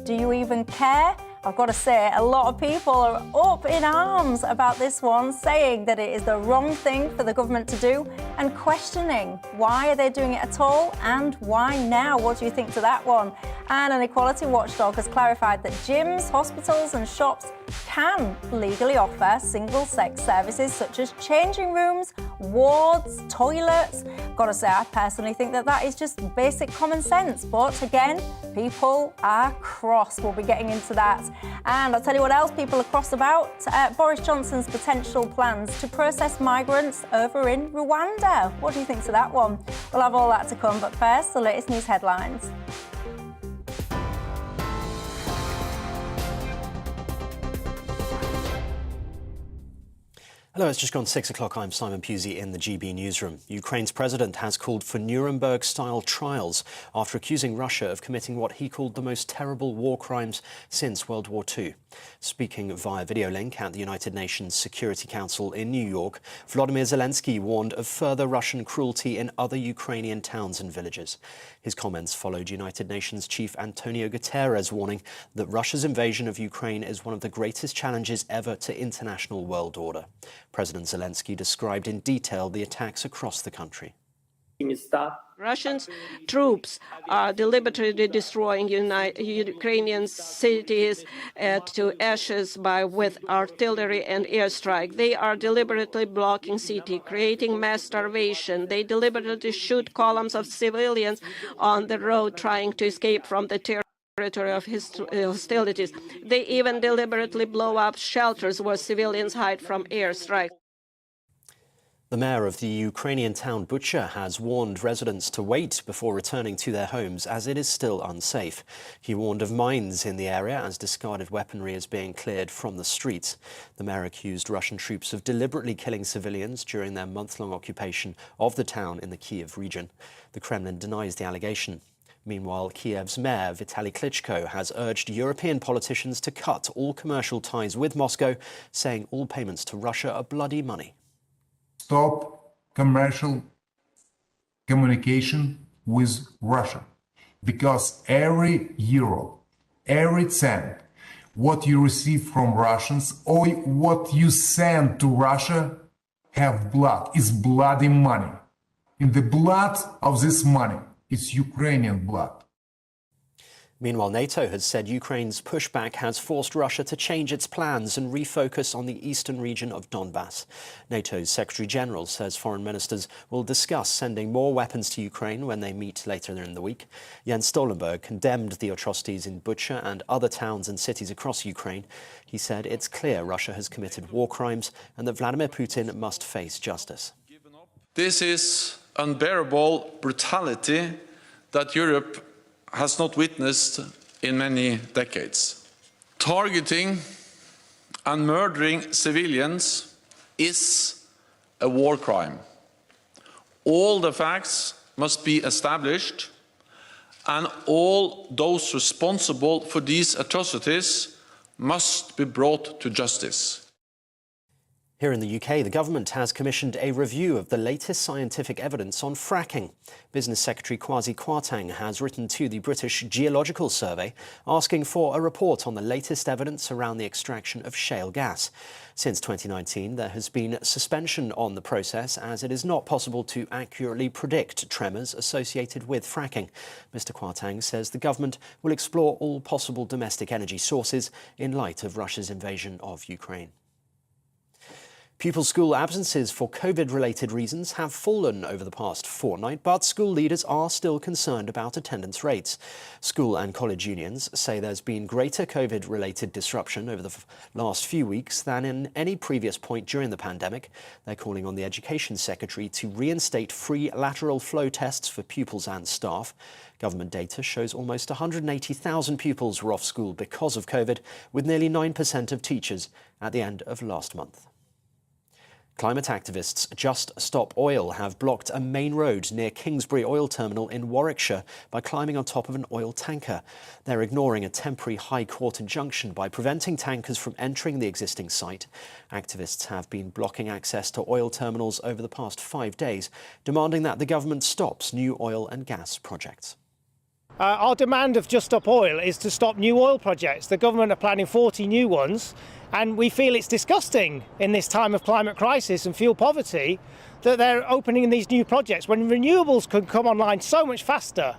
Do you even care? I've got to say, a lot of people are up in arms about this one, saying that it is the wrong thing for the government to do and questioning why are they doing it at all and why now? What do you think to that one? And an equality watchdog has clarified that gyms, hospitals and shops can legally offer single-sex services such as changing rooms, wards, toilets. Got to say, I personally think that that is just basic common sense. But again, people are cross. We'll be getting into that. And I'll tell you what else people are cross about. Boris Johnson's potential plans to process migrants over in Rwanda. What do you think to that one? We'll have all that to come. But first, the latest news headlines. Hello, it's just gone 6 o'clock. I'm Simon Pusey in the GB newsroom. Ukraine's president has called for Nuremberg-style trials after accusing Russia of committing what he called the most terrible war crimes since World War II. Speaking via video link at the United Nations Security Council in New York, Volodymyr Zelensky warned of further Russian cruelty in other Ukrainian towns and villages. His comments followed United Nations Chief Antonio Guterres warning that Russia's invasion of Ukraine is one of the greatest challenges ever to international world order. President Zelensky described in detail the attacks across the country. Russian troops are deliberately destroying Ukrainian cities to ashes with artillery and airstrike. They are deliberately blocking city, creating mass starvation. They deliberately shoot columns of civilians on the road trying to escape from the territory of hostilities. They even deliberately blow up shelters where civilians hide from airstrikes. The mayor of the Ukrainian town Bucha has warned residents to wait before returning to their homes as it is still unsafe. He warned of mines in the area as discarded weaponry is being cleared from the streets. The mayor accused Russian troops of deliberately killing civilians during their month-long occupation of the town in the Kyiv region. The Kremlin denies the allegation. Meanwhile, Kyiv's mayor, Vitaly Klitschko, has urged European politicians to cut all commercial ties with Moscow, saying all payments to Russia are bloody money. Stop commercial communication with Russia, because every euro, every cent, what you receive from Russians or what you send to Russia have blood, is bloody money. In the blood of this money, it's Ukrainian blood. Meanwhile, NATO has said Ukraine's pushback has forced Russia to change its plans and refocus on the eastern region of Donbass. NATO's Secretary-General says foreign ministers will discuss sending more weapons to Ukraine when they meet later in the week. Jens Stoltenberg condemned the atrocities in Bucha and other towns and cities across Ukraine. He said it's clear Russia has committed war crimes and that Vladimir Putin must face justice. This is unbearable brutality that Europe has not witnessed in many decades. Targeting and murdering civilians is a war crime. All the facts must be established, and all those responsible for these atrocities must be brought to justice. Here in the UK, the government has commissioned a review of the latest scientific evidence on fracking. Business Secretary Kwasi Kwarteng has written to the British Geological Survey asking for a report on the latest evidence around the extraction of shale gas. Since 2019, there has been suspension on the process as it is not possible to accurately predict tremors associated with fracking. Mr Kwarteng says the government will explore all possible domestic energy sources in light of Russia's invasion of Ukraine. Pupil school absences for COVID-related reasons have fallen over the past fortnight, but school leaders are still concerned about attendance rates. School and college unions say there's been greater COVID-related disruption over the last few weeks than in any previous point during the pandemic. They're calling on the Education Secretary to reinstate free lateral flow tests for pupils and staff. Government data shows almost 180,000 pupils were off school because of COVID, with nearly 9% of teachers at the end of last month. Climate activists Just Stop Oil have blocked a main road near Kingsbury Oil Terminal in Warwickshire by climbing on top of an oil tanker. They're ignoring a temporary High Court injunction by preventing tankers from entering the existing site. Activists have been blocking access to oil terminals over the past 5 days, demanding that the government stops new oil and gas projects. Our demand of Just Stop Oil is to stop new oil projects. The government are planning 40 new ones, and we feel it's disgusting in this time of climate crisis and fuel poverty that they're opening these new projects when renewables can come online so much faster.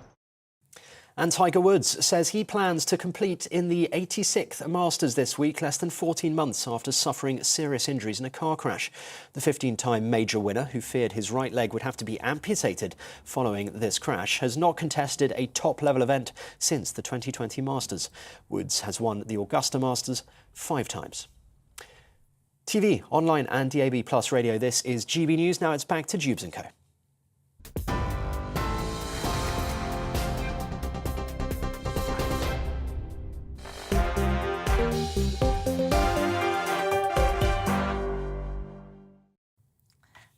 And Tiger Woods says he plans to compete in the 86th Masters this week, less than 14 months after suffering serious injuries in a car crash. The 15-time major winner, who feared his right leg would have to be amputated following this crash, has not contested a top-level event since the 2020 Masters. Woods has won the Augusta Masters 5 times. TV, online and DAB+ radio, this is GB News. Now it's back to Dewbs & Co.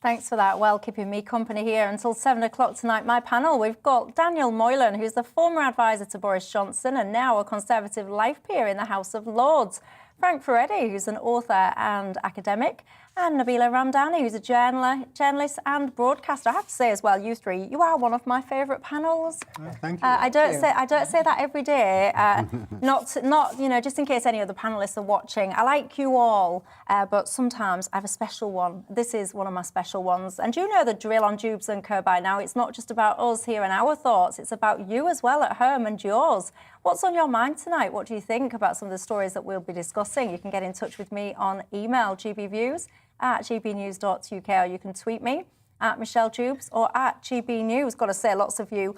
Thanks for that. Well, keeping me company here until 7 o'clock tonight. My panel, we've got Daniel Moylan, who's the former advisor to Boris Johnson and now a Conservative life peer in the House of Lords. Frank Furedi, who's an author and academic, and Nabila Ramdani, who's a journalist and broadcaster. I have to say as well, you three, you are one of my favourite panels. Oh, thank you. I don't say that every day. Not just in case any other panellists are watching. I like you all, but sometimes I have a special one. This is one of my special ones. And you know the drill on Dewbs & Co by now. It's not just about us here and our thoughts. It's about you as well at home and yours. What's on your mind tonight? What do you think about some of the stories that we'll be discussing? You can get in touch with me on email, gbviews@gbnews.uk, or you can tweet me at Michelle Dewbs or at GBNews. Got to say, lots of you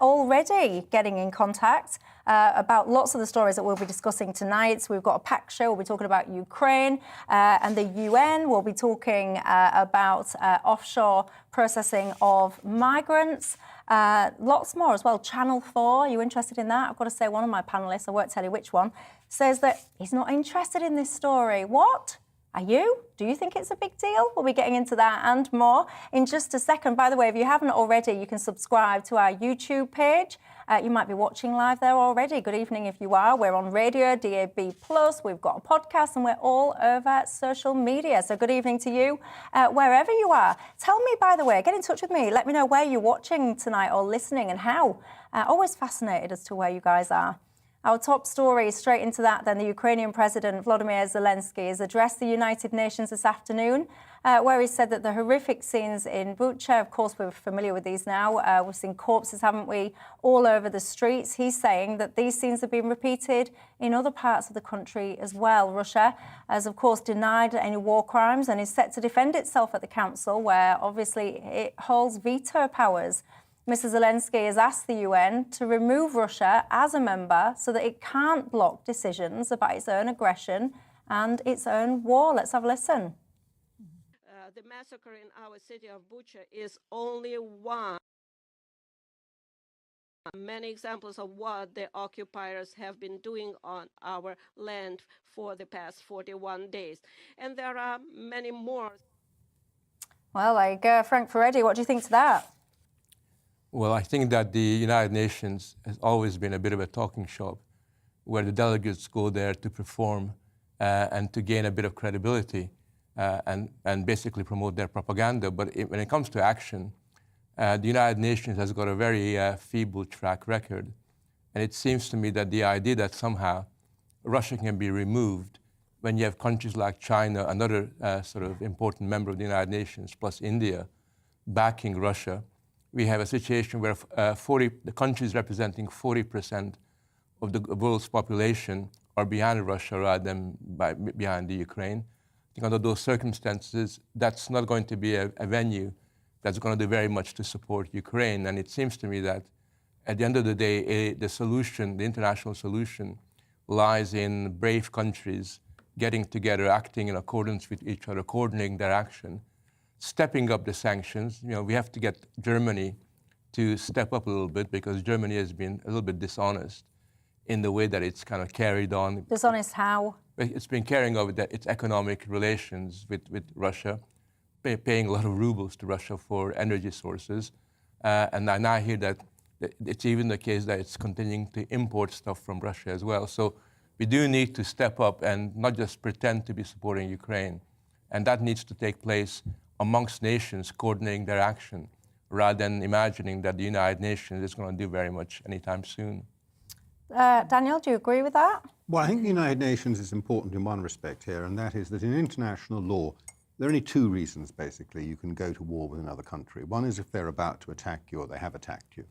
already getting in contact about lots of the stories that we'll be discussing tonight. We've got a packed show. We'll be talking about Ukraine and the UN. We'll be talking about offshore processing of migrants. Lots more as well. Channel 4, are you interested in that? I've got to say, one of my panellists, I won't tell you which one, says that he's not interested in this story. What? Are you? Do you think it's a big deal? We'll be getting into that and more in just a second. By the way, if you haven't already, you can subscribe to our YouTube page. You might be watching live there already. Good evening if you are. We're on radio, DAB+, we've got a podcast, and we're all over social media. So good evening to you, wherever you are. Tell me, by the way, get in touch with me. Let me know where you're watching tonight or listening and how. Always fascinated as to where you guys are. Our top story, straight into that then, the Ukrainian President Volodymyr Zelensky has addressed the United Nations this afternoon, where he said that the horrific scenes in Bucha, of course we're familiar with these now, we've seen corpses, haven't we, all over the streets. He's saying that these scenes have been repeated in other parts of the country as well. Russia has, of course, denied any war crimes and is set to defend itself at the Council, where obviously it holds veto powers. Mr. Zelensky has asked the UN to remove Russia as a member so that it can't block decisions about its own aggression and its own war. Let's have a listen. The massacre in our city of Bucha is only one. Many examples of what the occupiers have been doing on our land for the past 41 days. And there are many more. Well, like Frank Furedi, what do you think to that? Well, I think that the United Nations has always been a bit of a talking shop where the delegates go there to perform and to gain a bit of credibility and basically promote their propaganda. But when it comes to action, the United Nations has got a very feeble track record. And it seems to me that the idea that somehow Russia can be removed when you have countries like China, another sort of important member of the United Nations, plus India, backing Russia, we have a situation where the countries representing 40% of the world's population are behind Russia rather than behind the Ukraine. I think under those circumstances, that's not going to be a venue that's going to do very much to support Ukraine. And it seems to me that at the end of the day, the solution, the international solution, lies in brave countries getting together, acting in accordance with each other, coordinating their action, stepping up the sanctions. You know, we have to get Germany to step up a little bit because Germany has been a little bit dishonest in the way that it's kind of carried on. Dishonest how? It's been carrying over its economic relations with Russia, paying a lot of rubles to Russia for energy sources. And I now hear that it's even the case that it's continuing to import stuff from Russia as well. So we do need to step up and not just pretend to be supporting Ukraine. And that needs to take place amongst nations coordinating their action rather than imagining that the United Nations is going to do very much anytime soon. Daniel, do you agree with that? Well, I think the United Nations is important in one respect here, and that is that in international law, there are only two reasons, basically, you can go to war with another country. One is if they're about to attack you or they have attacked you.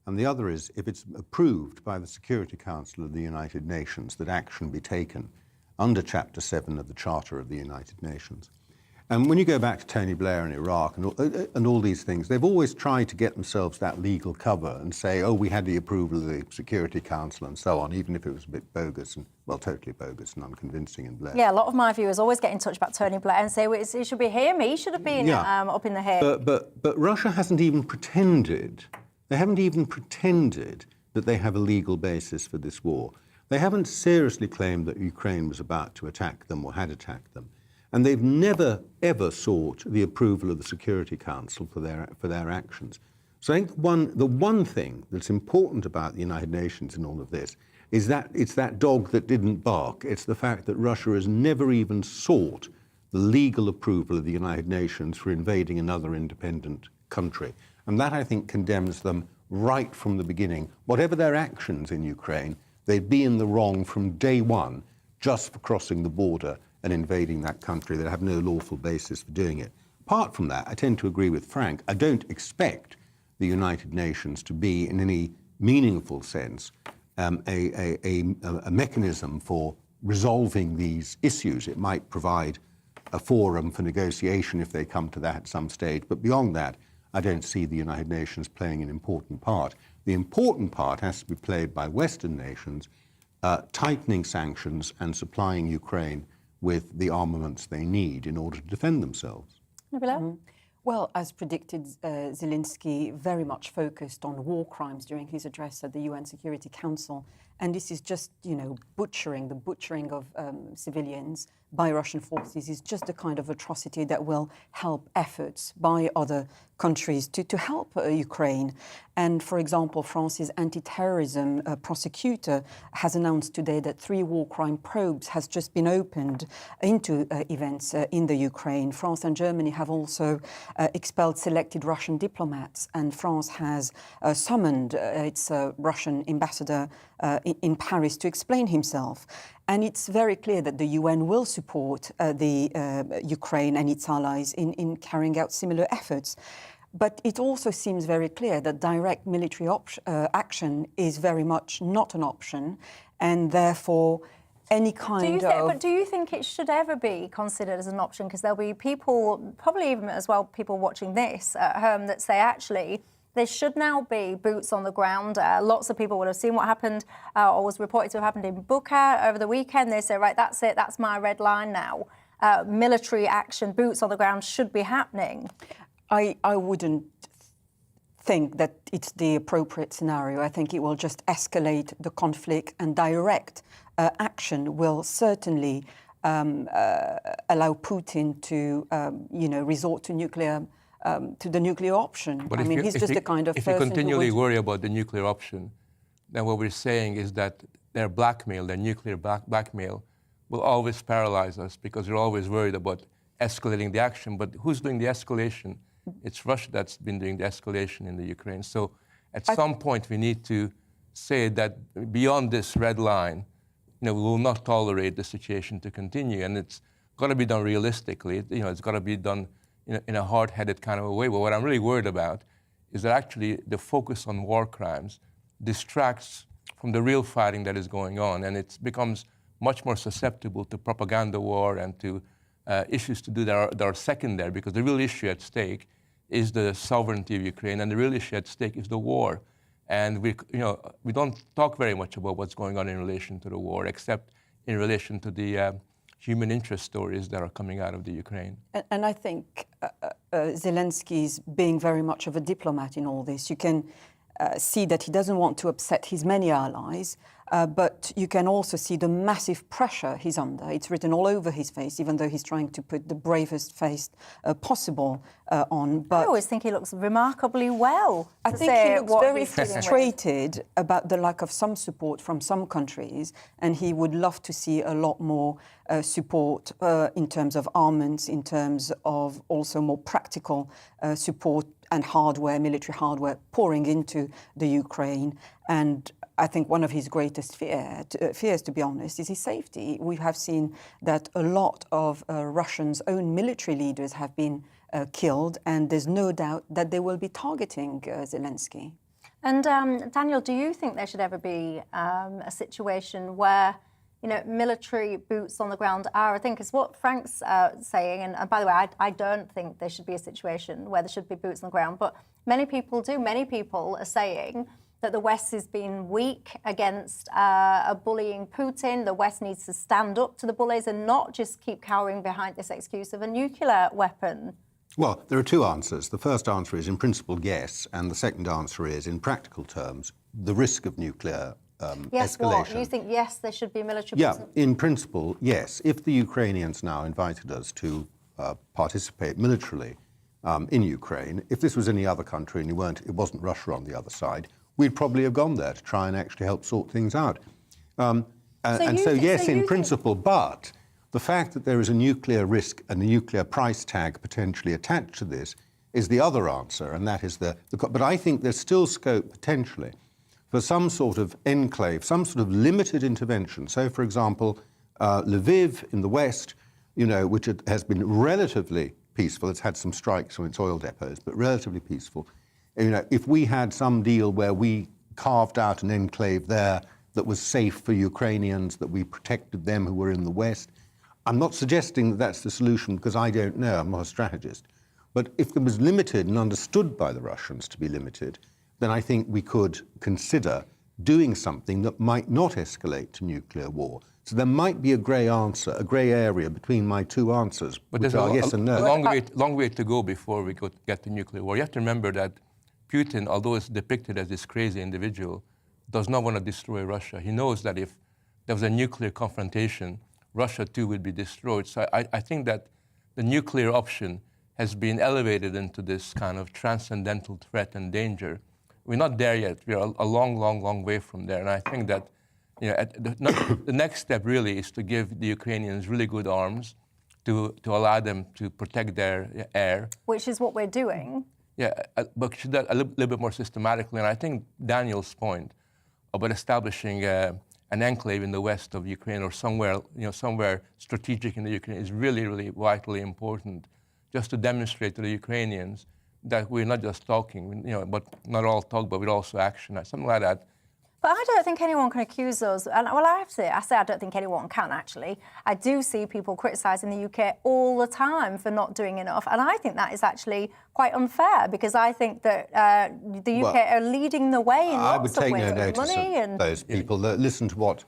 And the other is if it's approved by the Security Council of the United Nations that action be taken under Chapter 7 of the Charter of the United Nations. And when you go back to Tony Blair in Iraq and all these things, they've always tried to get themselves that legal cover and say, oh, we had the approval of the Security Council and so on, even if it was a bit bogus and, well, totally bogus and unconvincing in Blair. Yeah, a lot of my viewers always get in touch about Tony Blair and say, well, it should be him, he should have been up in the Hague. But Russia hasn't even pretended, they haven't even pretended that they have a legal basis for this war. They haven't seriously claimed that Ukraine was about to attack them or had attacked them. And they've never, ever sought the approval of the Security Council for their actions. So I think the one thing that's important about the United Nations in all of this is that it's that dog that didn't bark. It's the fact that Russia has never even sought the legal approval of the United Nations for invading another independent country. And that, I think, condemns them right from the beginning. Whatever their actions in Ukraine, they'd be in the wrong from day one just for crossing the border and invading that country. That have no lawful basis for doing it. Apart from that, I tend to agree with Frank. I don't expect the United Nations to be, in any meaningful sense, a mechanism for resolving these issues. It might provide a forum for negotiation if they come to that at some stage. But beyond that, I don't see the United Nations playing an important part. The important part has to be played by Western nations, tightening sanctions and supplying Ukraine with the armaments they need in order to defend themselves. Well, as predicted, Zelensky very much focused on war crimes during his address at the UN Security Council. And this is just, the butchering of civilians by Russian forces is just the kind of atrocity that will help efforts by other countries to help Ukraine. And, for example, France's anti-terrorism prosecutor has announced today that 3 war crime probes has just been opened into events in the Ukraine. France and Germany have also expelled selected Russian diplomats, and France has summoned its Russian ambassador in Paris to explain himself. And it's very clear that the UN will support the Ukraine and its allies in carrying out similar efforts. But it also seems very clear that direct military action is very much not an option, and therefore any kind of... But do you think it should ever be considered as an option? Because there'll be people, probably even as well people watching this at home, that say, actually, there should now be boots on the ground. Lots of people would have seen what happened or was reported to have happened in Bucha over the weekend. They say, right, that's it, that's my red line now. Military action, boots on the ground should be happening. I wouldn't think that it's the appropriate scenario. I think it will just escalate the conflict, and direct action will certainly allow Putin to, resort to the nuclear option. But he's just the kind of person if you continually worry about the nuclear option, then what we're saying is that their nuclear blackmail, will always paralyze us, because we're always worried about escalating the action. But who's doing the escalation? It's Russia that's been doing the escalation in the Ukraine. So at some point we need to say that beyond this red line, we will not tolerate the situation to continue. And it's got to be done realistically. It's got to be done in a hard-headed kind of a way. But what I'm really worried about is that actually the focus on war crimes distracts from the real fighting that is going on, and it becomes much more susceptible to propaganda war and to issues to do that are secondary, because the real issue at stake is the sovereignty of Ukraine, and the real issue at stake is the war. And we don't talk very much about what's going on in relation to the war, except in relation to the human interest stories that are coming out of the Ukraine. And I think Zelensky is being very much of a diplomat in all this. You can see that he doesn't want to upset his many allies, But you can also see the massive pressure he's under. It's written all over his face, even though he's trying to put the bravest face possible on. But I always think he looks remarkably well. I think he looks very frustrated about the lack of some support from some countries, and he would love to see a lot more support in terms of armaments, in terms of also more practical support and hardware, military hardware, pouring into the Ukraine. And I think one of his greatest fears, to be honest, is his safety. We have seen that a lot of Russians' own military leaders have been killed, and there's no doubt that they will be targeting Zelensky. And Daniel, do you think there should ever be a situation where, you know, military boots on the ground are a thing? Because what Frank's saying, and by the way, I don't think there should be a situation where there should be boots on the ground, but many people do. Many people are saying that the West has been weak against a bullying Putin. The West needs to stand up to the bullies and not just keep cowering behind this excuse of a nuclear weapon. Well, there are two answers. The first answer is, in principle, yes, and the second answer is, in practical terms, the risk of nuclear yes, escalation. What? You think, yes, there should be military... Yeah, in principle, yes. If the Ukrainians now invited us to participate militarily in Ukraine, if this was any other country and it wasn't Russia on the other side, we'd probably have gone there to try and actually help sort things out. Yes, in principle, but the fact that there is a nuclear risk and a nuclear price tag potentially attached to this is the other answer, and that is but I think there's still scope potentially for some sort of enclave, some sort of limited intervention. So, for example, Lviv in the west, you know, which has been relatively peaceful. It's had some strikes on its oil depots, but relatively peaceful. You know, if we had some deal where we carved out an enclave there that was safe for Ukrainians, that we protected them who were in the west, I'm not suggesting that that's the solution because I don't know, I'm not a strategist. But if it was limited and understood by the Russians to be limited, then I think we could consider doing something that might not escalate to nuclear war. So there might be a grey answer, a grey area between my two answers, but which are yes and no. Long way to go before we could get to nuclear war. You have to remember that Putin, although it's depicted as this crazy individual, does not want to destroy Russia. He knows that if there was a nuclear confrontation, Russia too would be destroyed. So I think that the nuclear option has been elevated into this kind of transcendental threat and danger. We're not there yet. We're a long way from there. And I think that, you know, the next step really is to give the Ukrainians really good arms to allow them to protect their air. Which is what we're doing. Yeah, but should that a little bit more systematically. And I think Daniel's point about establishing an enclave in the west of Ukraine or somewhere strategic in the Ukraine is really vitally important, just to demonstrate to the Ukrainians that we're not just talking, you know, but not all talk, but we're also action, something like that. But I don't think anyone can accuse us, and well, I say I don't think anyone can actually. I do see people criticising the UK all the time for not doing enough, and I think that is actually quite unfair because I think that the UK are leading the way in lots of ways. I would take no notice of those people that listen to what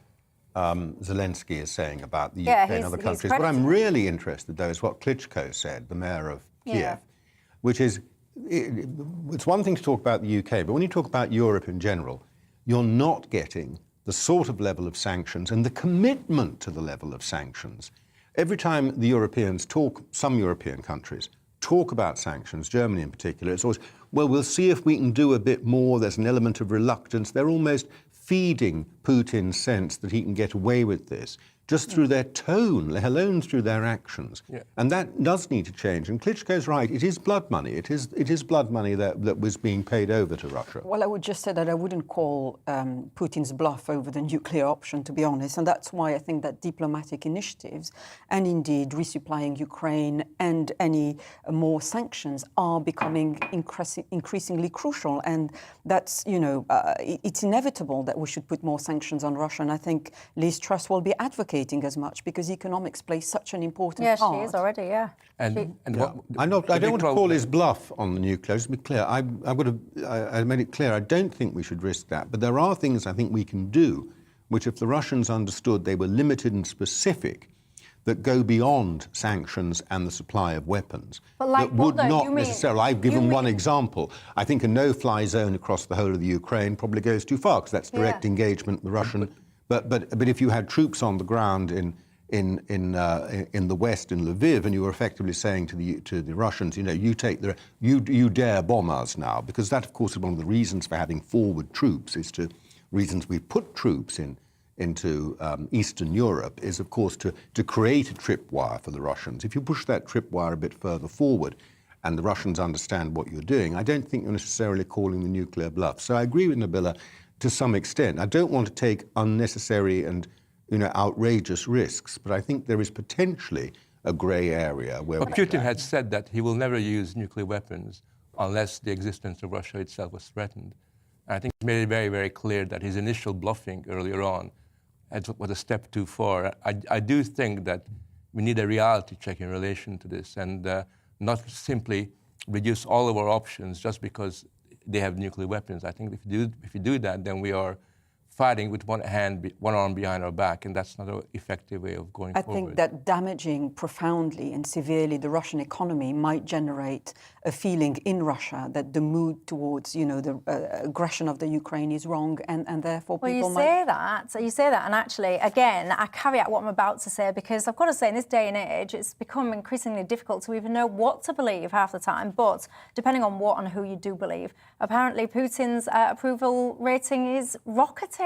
Zelensky is saying about the UK and other countries. What I'm really interested, though, is what Klitschko said, the mayor of Kiev, which is, it's one thing to talk about the UK, but when you talk about Europe in general, you're not getting the sort of level of sanctions and the commitment to the level of sanctions. Every time the Europeans talk, some European countries talk about sanctions, Germany in particular, it's always, well, we'll see if we can do a bit more. There's an element of reluctance. They're almost feeding Putin's sense that he can get away with this just through their tone, let alone through their actions. Yeah. And that does need to change. And Klitschko's right, it is blood money. It is blood money that was being paid over to Russia. Well, I would just say that I wouldn't call Putin's bluff over the nuclear option, to be honest. And that's why I think that diplomatic initiatives and indeed resupplying Ukraine and any more sanctions are becoming increasingly crucial. And that's, you know, it's inevitable that we should put more sanctions on Russia. And I think Liz Truss will be advocating as much because economics plays such an important part. Yeah, she is already, yeah. I don't want to call his bluff on the nuclear. Just to be clear, I made it clear I don't think we should risk that. But there are things I think we can do, which if the Russians understood they were limited and specific, that go beyond sanctions and the supply of weapons. But like that would not necessarily. I've given one example. I think a no-fly zone across the whole of the Ukraine probably goes too far because that's direct engagement with Russian But if you had troops on the ground in the West, in Lviv, and you were effectively saying to the Russians, you dare bomb us now, because that, of course, is one of the reasons for having forward troops, reasons we put troops into Eastern Europe is, of course, to create a tripwire for the Russians. If you push that tripwire a bit further forward and the Russians understand what you're doing, I don't think you're necessarily calling the nuclear bluff. So I agree with Nabila to some extent. I don't want to take unnecessary and outrageous risks, but I think there is potentially a grey area where... But Putin had said that he will never use nuclear weapons unless the existence of Russia itself was threatened. And I think he made it very, very clear that his initial bluffing earlier on was a step too far. I do think that we need a reality check in relation to this, and not simply reduce all of our options just because they have nuclear weapons. I think if you do that, then we are fighting with one arm behind our back, and that's not an effective way of going forward. I think that damaging profoundly and severely the Russian economy might generate a feeling in Russia that the mood towards, the aggression of the Ukraine is wrong, and therefore people might... You say that, and actually, again, I caveat what I'm about to say, because I've got to say, in this day and age, it's become increasingly difficult to even know what to believe half the time, but depending on what and who you do believe, apparently Putin's approval rating is rocketing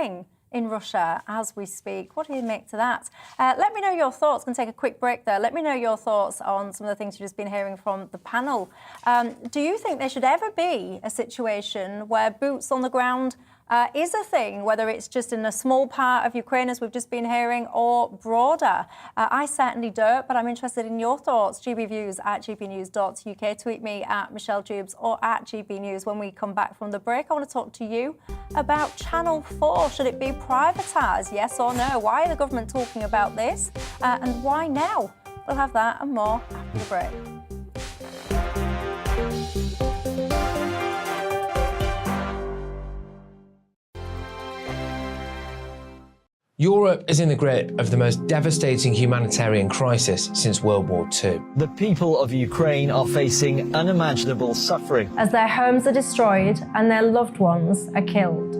in Russia as we speak. What do you make to that? Let me know your thoughts. I'm going to take a quick break there. Let me know your thoughts on some of the things you've just been hearing from the panel. Do you think there should ever be a situation where boots on the ground is a thing, whether it's just in a small part of Ukraine, as we've just been hearing, or broader? I certainly don't, but I'm interested in your thoughts. GBViews at gbnews.uk. Tweet me at Michelle Dewbs or at GBnews. When we come back from the break, I want to talk to you about Channel 4. Should it be privatised, yes or no? Why are the government talking about this? And why now? We'll have that and more after the break. Europe is in the grip of the most devastating humanitarian crisis since World War II. The people of Ukraine are facing unimaginable suffering as their homes are destroyed and their loved ones are killed.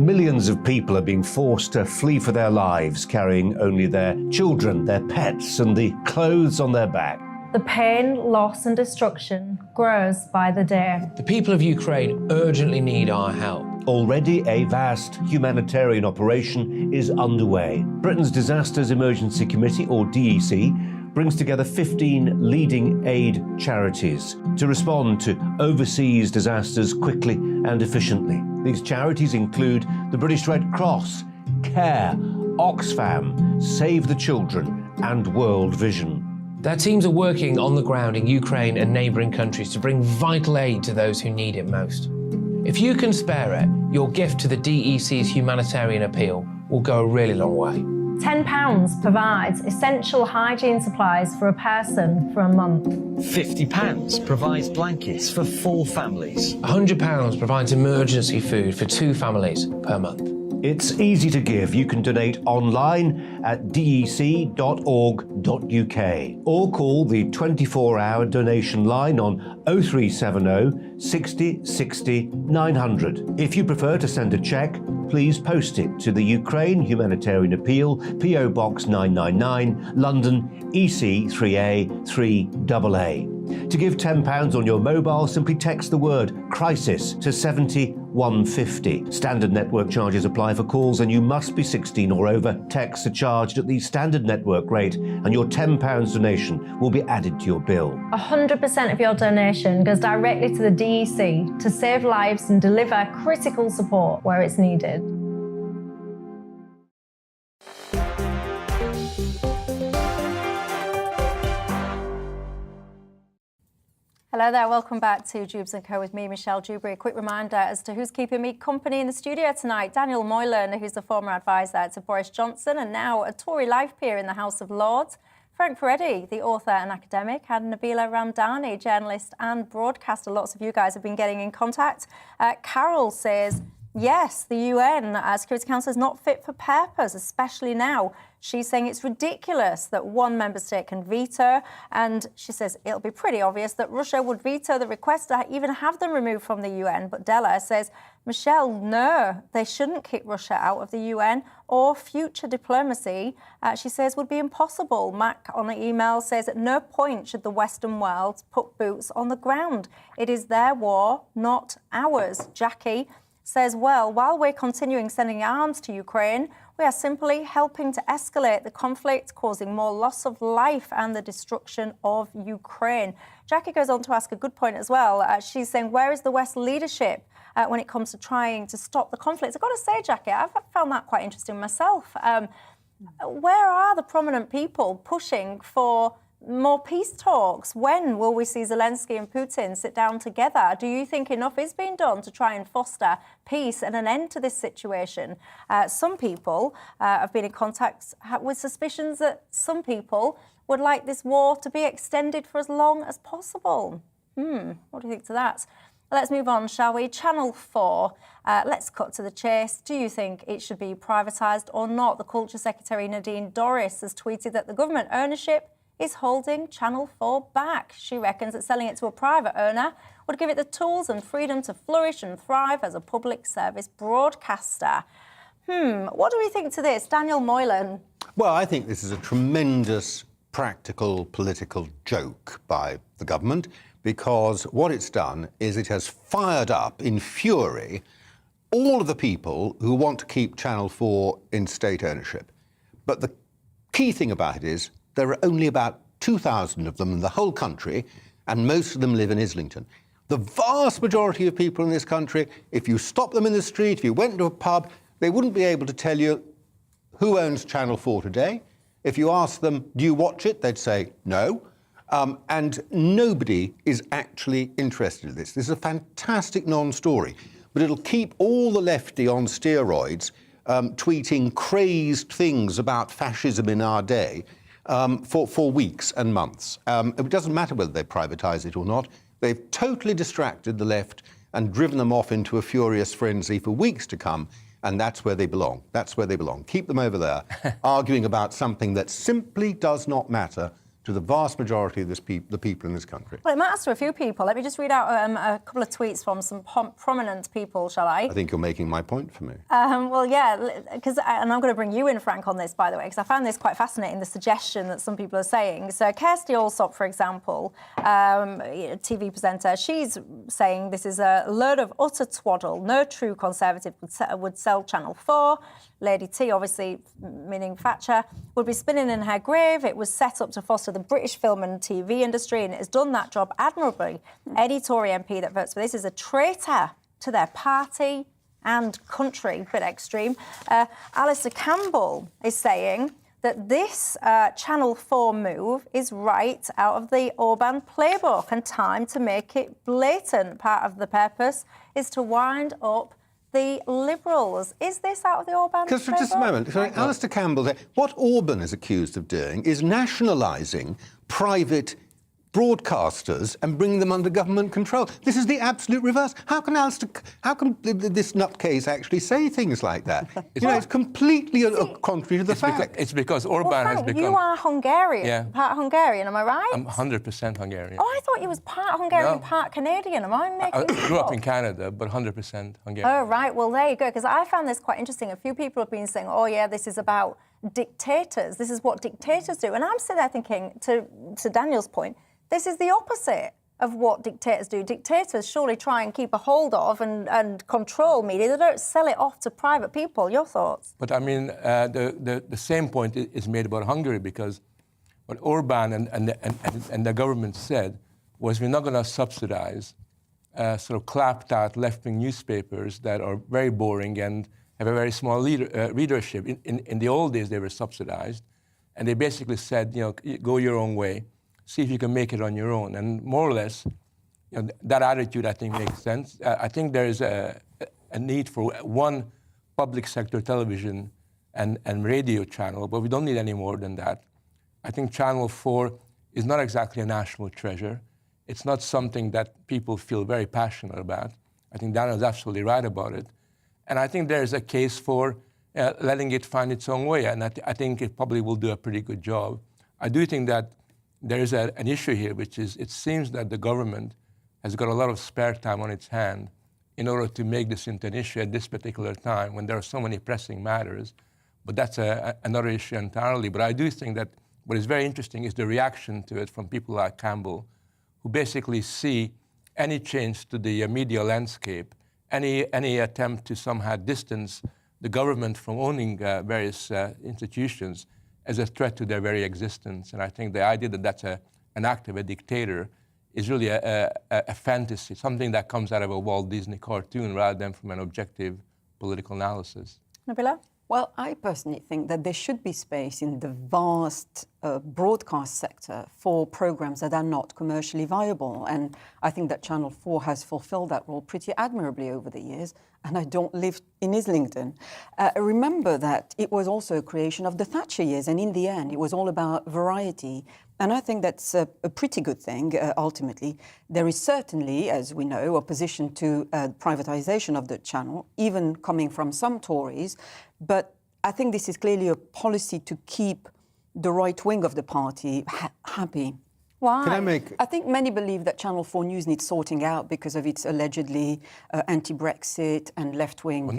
Millions of people are being forced to flee for their lives, carrying only their children, their pets, and the clothes on their back. The pain, loss and destruction grows by the day. The people of Ukraine urgently need our help. Already a vast humanitarian operation is underway. Britain's Disasters Emergency Committee, or DEC, brings together 15 leading aid charities to respond to overseas disasters quickly and efficiently. These charities include the British Red Cross, CARE, Oxfam, Save the Children, and World Vision. Their teams are working on the ground in Ukraine and neighbouring countries to bring vital aid to those who need it most. If you can spare it, your gift to the DEC's Humanitarian Appeal will go a really long way. £10 provides essential hygiene supplies for a person for a month. £50 provides blankets for 4 families. £100 provides emergency food for 2 families per month. It's easy to give. You can donate online at dec.org.uk or call the 24-hour donation line on 0370 60 60 900. If you prefer to send a cheque, please post it to the Ukraine Humanitarian Appeal, PO Box 999, London, EC 3A 3AA. To give £10 on your mobile, simply text the word crisis to 70150. Standard network charges apply for calls, and you must be 16 or over. Texts are charged at the standard network rate, and your £10 donation will be added to your bill. 100% of your donation goes directly to the DEC to save lives and deliver critical support where it's needed. Hello there, welcome back to Dewbs & Co with me, Michelle Dewberry. A quick reminder as to who's keeping me company in the studio tonight. Daniel Moylan, who's the former advisor to Boris Johnson and now a Tory life peer in the House of Lords. Frank Furedi, the author and academic, and Nabila Ramdani, journalist and broadcaster. Lots of you guys have been getting in contact. Carol says, Yes, the UN Security Council is not fit for purpose, especially now. She's saying it's ridiculous that one member state can veto, and she says it'll be pretty obvious that Russia would veto the request to even have them removed from the UN. But Della says, Michelle, no, they shouldn't kick Russia out of the UN, or future diplomacy, she says, would be impossible. Mac on the email says at no point should the Western world put boots on the ground. It is their war, not ours. Jackie says, well, while we're continuing sending arms to Ukraine, we are simply helping to escalate the conflict, causing more loss of life and the destruction of Ukraine. Jackie goes on to ask a good point as well. She's saying, where is the West leadership when it comes to trying to stop the conflict? I've got to say, Jackie, I've found that quite interesting myself. Where are the prominent people pushing for more peace talks? When will we see Zelensky and Putin sit down together? Do you think enough is being done to try and foster peace and an end to this situation? Some people have been in contact with suspicions that some people would like this war to be extended for as long as possible. What do you think to that? Let's move on, shall we? Channel 4. Let's cut to the chase. Do you think it should be privatised or not? The Culture Secretary Nadine Dorries has tweeted that the government ownership is holding Channel 4 back. She reckons that selling it to a private owner would give it the tools and freedom to flourish and thrive as a public service broadcaster. What do we think to this? Daniel Moylan. Well, I think this is a tremendous practical political joke by the government, because what it's done is it has fired up in fury all of the people who want to keep Channel 4 in state ownership. But the key thing about it is there are only about 2,000 of them in the whole country, and most of them live in Islington. The vast majority of people in this country, if you stop them in the street, if you went to a pub, they wouldn't be able to tell you who owns Channel 4 today. If you ask them, do you watch it? They'd say no. And nobody is actually interested in this. This is a fantastic non-story, but it'll keep all the lefty on steroids tweeting crazed things about fascism in our day for weeks and months. It doesn't matter whether they privatise it or not. They've totally distracted the left and driven them off into a furious frenzy for weeks to come, and that's where they belong. That's where they belong. Keep them over there arguing about something that simply does not matter to the vast majority of the people in this country. Well, it matters to a few people. Let me just read out a couple of tweets from some prominent people, shall I? I think you're making my point for me. Well, yeah, and I'm going to bring you in, Frank, on this, by the way, because I found this quite fascinating, the suggestion that some people are saying. So Kirsty Allsop, for example, TV presenter, she's saying this is a load of utter twaddle. No true Conservative would sell Channel 4. Lady T, obviously meaning Thatcher, would be spinning in her grave. It was set up to foster the British film and TV industry, and it has done that job admirably. Any Tory MP that votes for this is a traitor to their party and country. A bit extreme. Alistair Campbell is saying that this Channel 4 move is right out of the Orban playbook and time to make it blatant. Part of the purpose is to wind up the Liberals. Is this out of the Orban playbook? Because for just a moment, sorry, Alistair Campbell, what Orban is accused of doing is nationalising private broadcasters and bringing them under government control. This is the absolute reverse. How can this nutcase actually say things like that? It's completely contrary to the fact. It's because Orban has become... You are Hungarian, yeah. Part Hungarian, am I right? I'm 100% Hungarian. Oh, I thought you was part Hungarian, part Canadian. Am I making I grew up in Canada, but 100% Hungarian. Oh, right. Well, there you go. Because I found this quite interesting. A few people have been saying, oh, yeah, this is about dictators. This is what dictators do. And I'm sitting there thinking, to Daniel's point, this is the opposite of what dictators do. Dictators surely try and keep a hold of and control media. They don't sell it off to private people. Your thoughts? But I mean, the same point is made about Hungary, because what Orban and the government said was, we're not going to subsidize sort of clapped out left-wing newspapers that are very boring and have a very small readership. In the old days, they were subsidized, and they basically said, go your own way. See if you can make it on your own. And more or less, that attitude, I think, makes sense. I think there is a need for one public sector television and radio channel, but we don't need any more than that. I think Channel 4 is not exactly a national treasure. It's not something that people feel very passionate about. I think Daniel's absolutely right about it. And I think there's a case for letting it find its own way, and I think it probably will do a pretty good job. I do think that there is an issue here, which is it seems that the government has got a lot of spare time on its hand in order to make this into an issue at this particular time when there are so many pressing matters. But that's another issue entirely. But I do think that what is very interesting is the reaction to it from people like Campbell, who basically see any change to the media landscape, any attempt to somehow distance the government from owning various institutions as a threat to their very existence. And I think the idea that that's an act of a dictator is really a fantasy, something that comes out of a Walt Disney cartoon rather than from an objective political analysis. Nabila? Well, I personally think that there should be space in the vast broadcast sector for programs that are not commercially viable. And I think that Channel 4 has fulfilled that role pretty admirably over the years. And I don't live in Islington. Remember that it was also a creation of the Thatcher years. And in the end, it was all about variety. And I think that's a pretty good thing, ultimately. There is certainly, as we know, opposition to privatisation of the channel, even coming from some Tories. But I think this is clearly a policy to keep the right wing of the party happy. Why? Can I make... I think many believe that Channel 4 News needs sorting out because of its allegedly anti-Brexit and left-wing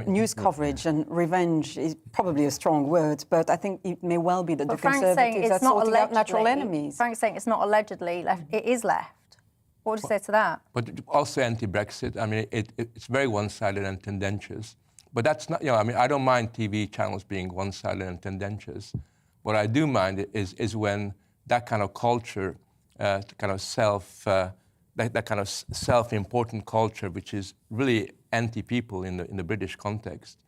news coverage, and revenge is probably a strong word, but I think it may well be that the Conservatives are sorting out natural enemies. Frank's saying it's not allegedly left, it is left. What would you say to that? But also anti-Brexit, I mean, it's very one-sided and tendentious. But that's not, I mean, I don't mind TV channels being one-sided and tendentious. What I do mind is when that kind of culture, that kind of self-important culture, which is really anti-people in the British context,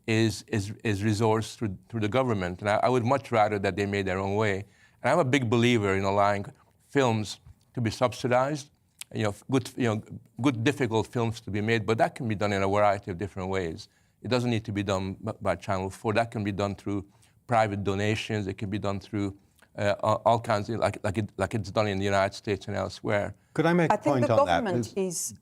is resourced through the government. And I would much rather that they made their own way. And I'm a big believer in allowing films to be subsidized, good difficult films to be made, but that can be done in a variety of different ways. It doesn't need to be done by Channel 4. That can be done through private donations. It can be done through all kinds of, like it's done in the United States and elsewhere. Could I make a point on that? I think the government is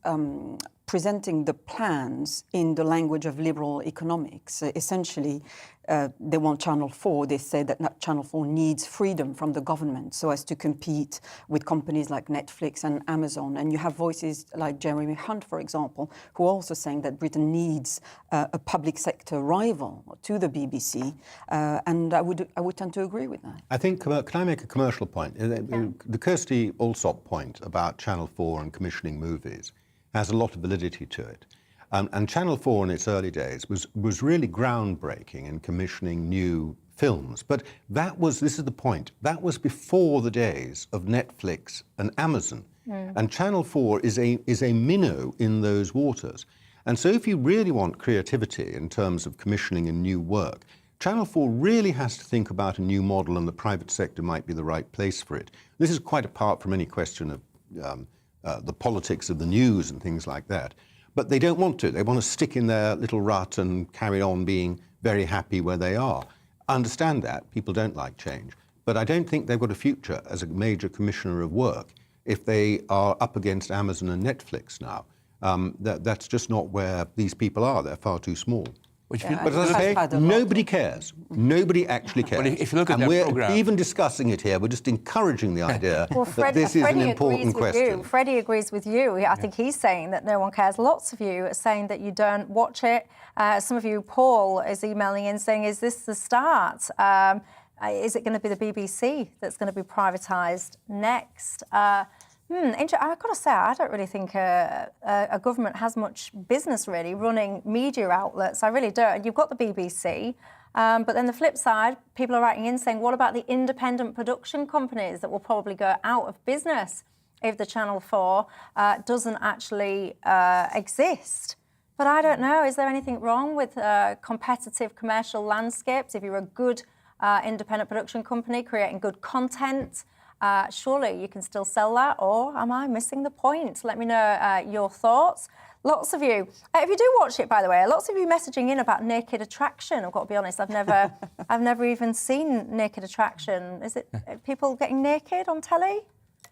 presenting the plans in the language of liberal economics. Essentially, they want Channel 4. They say that Channel 4 needs freedom from the government so as to compete with companies like Netflix and Amazon. And you have voices like Jeremy Hunt, for example, who are also saying that Britain needs a public sector rival to the BBC. And I would tend to agree with that. I think, can I make a commercial point? The Kirsty Allsop point about Channel 4 and commissioning movies has a lot of validity to it. And Channel 4 in its early days was really groundbreaking in commissioning new films. But this is the point, that was before the days of Netflix and Amazon. And Channel 4 is a minnow in those waters. And so if you really want creativity in terms of commissioning a new work, Channel 4 really has to think about a new model, and the private sector might be the right place for it. This is quite apart from any question of the politics of the news and things like that. But they don't want to. They want to stick in their little rut and carry on being very happy where they are. I understand that. People don't like change. But I don't think they've got a future as a major commissioner of work if they are up against Amazon and Netflix now. That's just not where these people are. They're far too small. But as I say, nobody cares. Nobody actually cares. But if you look at and their we're program, even discussing it here. We're just encouraging the idea that this is an important question. Freddie agrees with you. I think he's saying that no one cares. Lots of you are saying that you don't watch it. Some of you, Paul, is emailing in saying, is this the start? Is it going to be the BBC that's going to be privatised next? I've got to say, I don't really think a government has much business, really, running media outlets. I really don't. You've got the BBC, but then the flip side, people are writing in saying, what about the independent production companies that will probably go out of business if the Channel 4 doesn't actually exist? But I don't know. Is there anything wrong with competitive commercial landscapes? If you're a good independent production company creating good content, surely you can still sell that, or am I missing the point? Let me know your thoughts. Lots of you, if you do watch it, by the way, lots of you messaging in about Naked Attraction. I've got to be honest, I've never even seen Naked Attraction. Is it people getting naked on telly?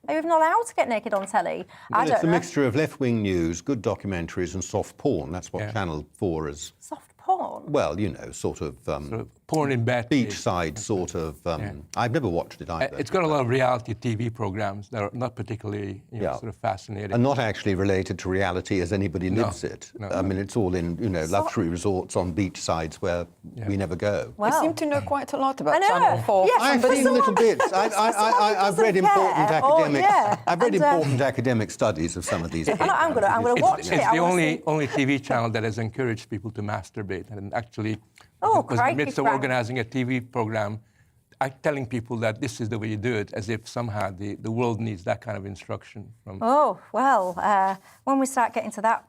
Are you even allowed to get naked on telly? Well, I don't it's a know. mixture of left-wing news, good documentaries, and soft porn. That's what Channel 4 is. Soft porn? Well, you know, sort of porn in bed. beachside sort of. I've never watched it either. It's got a lot of reality TV programs that are not particularly sort of fascinating. And not actually related to reality as anybody lives it. I mean, it's all in, you know, luxury resorts on beachsides where we never go. I seem to know quite a lot about I know. Channel 4. Yes, I've seen little bits. I've read important academic. I've read important academic studies of some of these. I'm going to watch it. It's the only TV channel that has encouraged people to masturbate, and actually was in the midst of organizing a TV program, telling people that this is the way you do it, as if somehow the world needs that kind of instruction from. Oh, well, when we start getting to that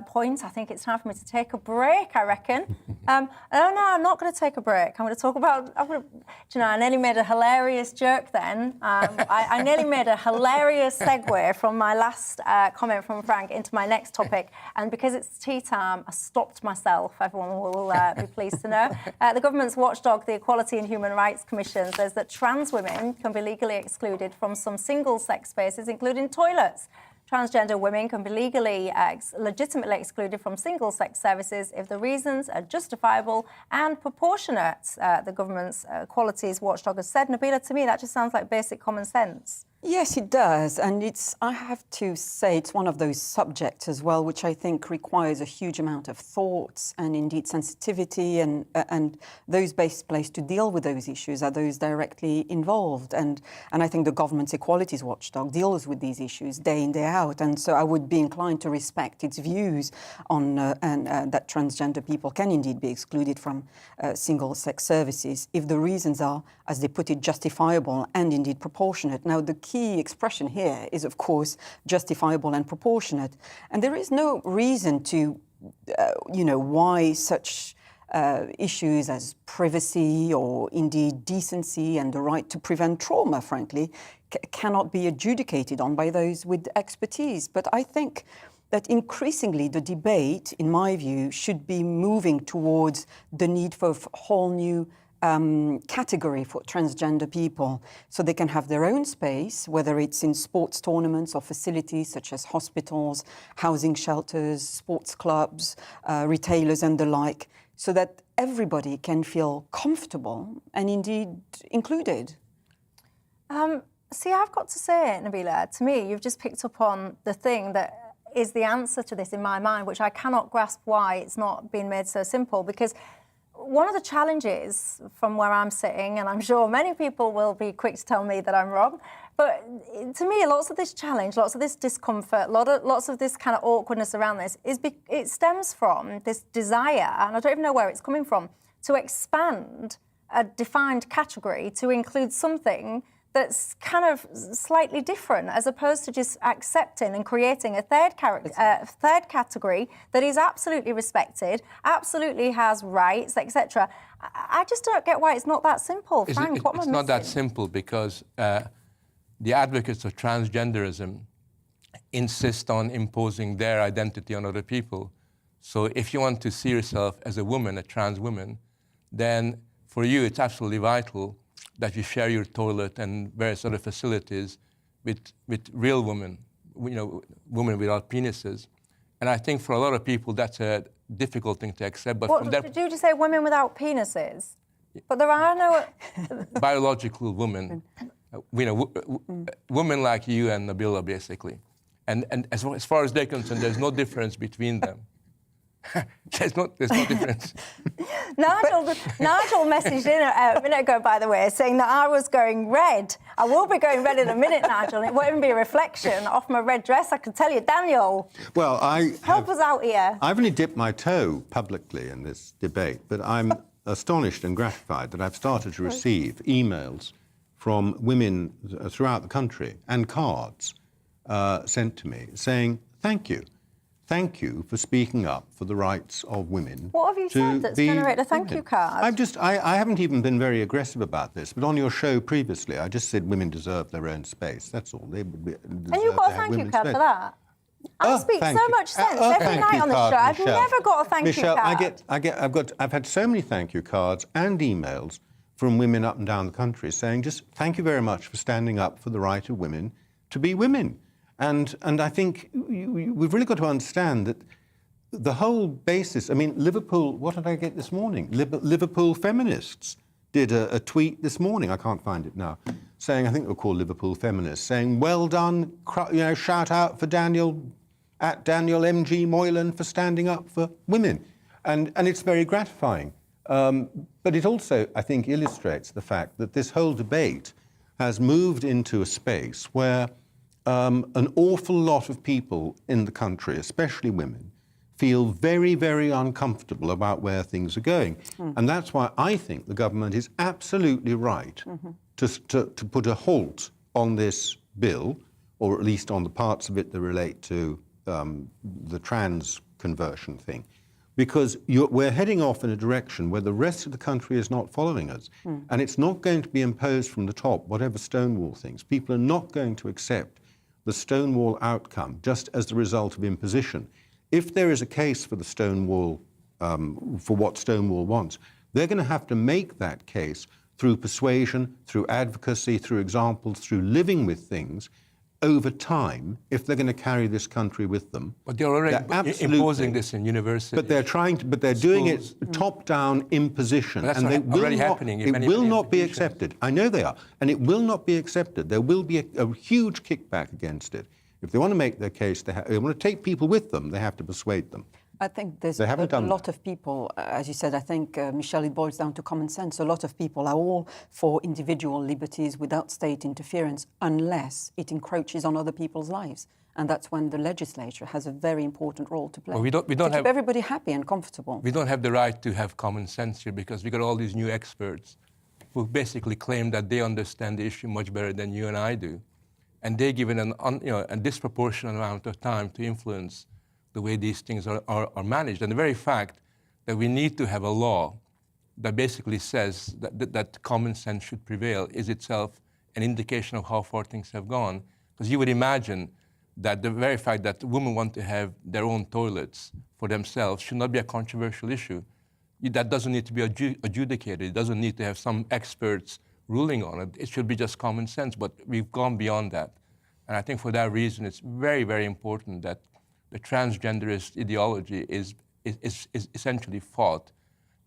point, I think it's time for me to take a break, I reckon. No, I'm not going to take a break. I'm going to talk about... I nearly made a hilarious joke then. I nearly made a hilarious segue from my last comment from Frank into my next topic. And because it's tea time, I stopped myself. Everyone will be pleased to know. The government's watchdog, the Equality and Human Rights Commission, says that trans women can be legally excluded from some single-sex spaces, including toilets. Transgender women can be legitimately excluded from single-sex services if the reasons are justifiable and proportionate, the government's equalities watchdog has said. Nabila, to me, that just sounds like basic common sense. Yes, it does. And I have to say, it's one of those subjects as well, which I think requires a huge amount of thoughts and indeed sensitivity, and those best placed to deal with those issues are those directly involved. And I think the government's equalities watchdog deals with these issues day in, day out. And so I would be inclined to respect its views on that transgender people can indeed be excluded from single-sex services if the reasons are, as they put it, justifiable and indeed proportionate. Now, the key expression here is, of course, justifiable and proportionate. And there is no reason to, why such issues as privacy or indeed decency and the right to prevent trauma, frankly, cannot be adjudicated on by those with expertise. But I think that increasingly the debate, in my view, should be moving towards the need for a whole new category for transgender people, so they can have their own space, whether it's in sports tournaments or facilities such as hospitals, housing shelters, sports clubs, retailers and the like, so that everybody can feel comfortable and indeed included. See, I've got to say, Nabila, to me, you've just picked up on the thing that is the answer to this in my mind, which I cannot grasp why it's not been made so simple, because one of the challenges from where I'm sitting, and I'm sure many people will be quick to tell me that I'm wrong, but to me, lots of this challenge, lots of this discomfort, lots of this kind of awkwardness around this, it stems from this desire, and I don't even know where it's coming from, to expand a defined category to include something that's kind of slightly different, as opposed to just accepting and creating a third category that is absolutely respected, absolutely has rights, etc. I just don't get why it's not that simple. Frank, what am I missing? It's not that simple because the advocates of transgenderism insist on imposing their identity on other people. So if you want to see yourself as a woman, a trans woman, then for you it's absolutely vital that you share your toilet and various other facilities with real women, women without penises. And I think for a lot of people that's a difficult thing to accept. But did you just say women without penises? But there are no... biological women, women like you and Nabila, basically. And as far as they're concerned, there's no difference between them. There's no difference. Nigel messaged in a minute ago, by the way, saying that I was going red. I will be going red in a minute, Nigel, and it won't even be a reflection off my red dress, I can tell you. Daniel, well, help us out here. I've only dipped my toe publicly in this debate, but I'm astonished and gratified that I've started to receive emails from women throughout the country and cards sent to me saying, thank you. Thank you for speaking up for the rights of women. What have you said that's generated a thank you card? I haven't even been very aggressive about this, but on your show previously, I just said women deserve their own space. That's all. They would and you've got a thank you card for that? I speak so much sense every night on the show. I've never got a thank you card. I've had so many thank you cards and emails from women up and down the country saying just thank you very much for standing up for the right of women to be women. And I think we've really got to understand that the whole basis, I mean, Liverpool, what did I get this morning? Liverpool feminists did a tweet this morning, I can't find it now, saying, I think they'll call Liverpool feminists, saying, well done, shout out for Daniel M.G. Moylan for standing up for women. And it's very gratifying. But it also, I think, illustrates the fact that this whole debate has moved into a space where an awful lot of people in the country, especially women, feel very, very uncomfortable about where things are going. And that's why I think the government is absolutely right to put a halt on this bill, or at least on the parts of it that relate to the trans conversion thing, because we're heading off in a direction where the rest of the country is not following us. And it's not going to be imposed from the top, whatever Stonewall thinks. People are not going to accept the Stonewall outcome just as the result of imposition. If there is a case for the Stonewall, for what Stonewall wants, they're going to have to make that case through persuasion, through advocacy, through examples, through living with things over time, if they're going to carry this country with them. But they're already imposing this in universities. But they're doing it top-down imposition. But that's already happening in many will not be accepted. I know they are. And it will not be accepted. There will be a huge kickback against it. If they want to make their case, they want to take people with them, they have to persuade them. I think there's a lot of people, as you said, I think, Michelle, it boils down to common sense. A lot of people are all for individual liberties without state interference unless it encroaches on other people's lives. And that's when the legislature has a very important role to play. Well, we don't to keep everybody happy and comfortable. We don't have the right to have common sense here because we got all these new experts who basically claim that they understand the issue much better than you and I do. And they're given a disproportionate amount of time to influence the way these things are managed. And the very fact that we need to have a law that basically says that common sense should prevail is itself an indication of how far things have gone. Because you would imagine that the very fact that women want to have their own toilets for themselves should not be a controversial issue. That doesn't need to be adjudicated. It doesn't need to have some experts ruling on it. It should be just common sense, but we've gone beyond that. And I think for that reason, it's very, very important that the transgenderist ideology is essentially fought,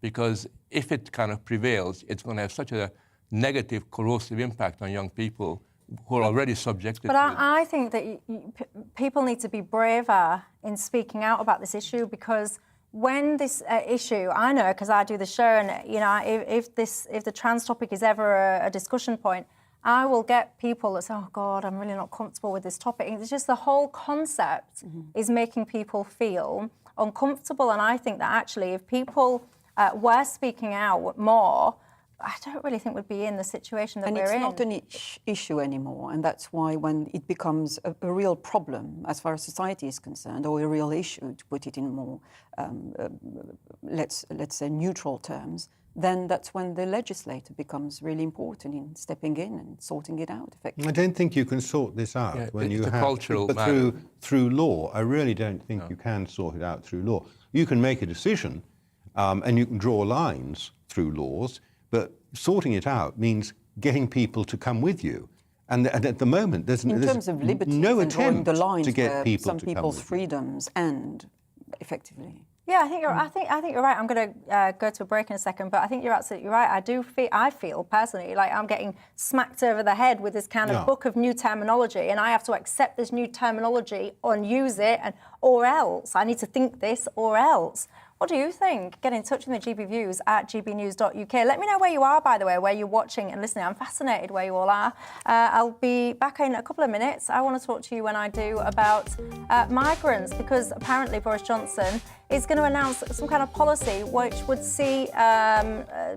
because if it kind of prevails, it's going to have such a negative, corrosive impact on young people who are already subjected to it. But I think that people need to be braver in speaking out about this issue, because when this issue, I know because I do the show, and if the trans topic is ever a discussion point, I will get people that say, oh God, I'm really not comfortable with this topic. It's just the whole concept is making people feel uncomfortable. And I think that actually if people were speaking out more, I don't really think we'd be in the situation that we're in. And it's not an issue anymore. And that's why when it becomes a real problem as far as society is concerned, or a real issue, to put it in more, let's say, neutral terms, then that's when the legislator becomes really important in stepping in and sorting it out effectively. I don't think you can sort this out when you have cultural but through law. I really don't think you can sort it out through law. You can make a decision and you can draw lines through laws, but sorting it out means getting people to come with you. And at the moment, there's terms of liberties no and drawing attempt the lines to get people some to come people's with freedoms and effectively. Yeah, I think you're right. I'm going to go to a break in a second, but I think you're absolutely right. I feel personally like I'm getting smacked over the head with this kind of book of new terminology, and I have to accept this new terminology and use it, or else I need to think this, or else. What do you think? Get in touch with me, GB Views at gbnews.uk. Let me know where you are, by the way, where you're watching and listening. I'm fascinated where you all are. I'll be back in a couple of minutes. I want to talk to you when I do about migrants, because apparently Boris Johnson is going to announce some kind of policy which would see